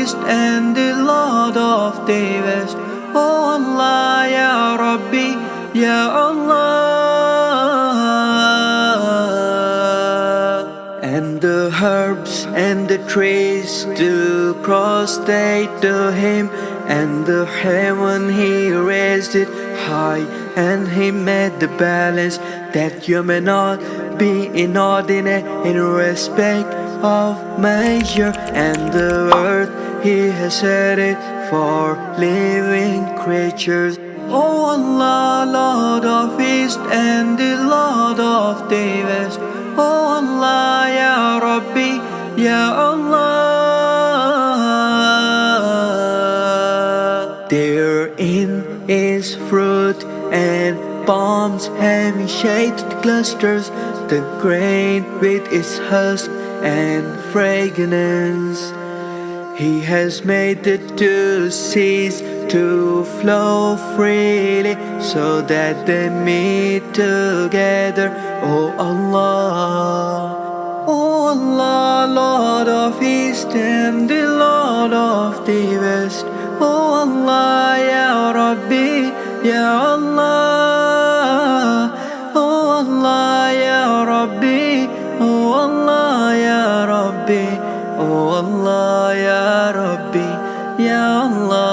East and the Lord of the West. Oh Allah, Ya Rabbi, Ya Allah. And the herbs and the trees do prostrate to him, and the heaven he raised it high, and he made the balance that you may not be inordinate in respect of measure, and the earth he has set it for living creatures. Oh Allah, Lord of East and the Lord of the West. Oh Allah, Ya Rabbi, Ya Allah. Therein is fruit and palms having shaded clusters, the grain with its husk and fragrance. He has made the two seas to flow freely, so that they meet together. Oh Allah, oh Allah, Lord of East and the Lord of the West. Oh Allah, Ya Rabbi, Ya Allah. Oh Allah, Ya Rabbi, oh Allah, Ya Rabbi, oh Allah, Ya Rabbi, Ya Allah.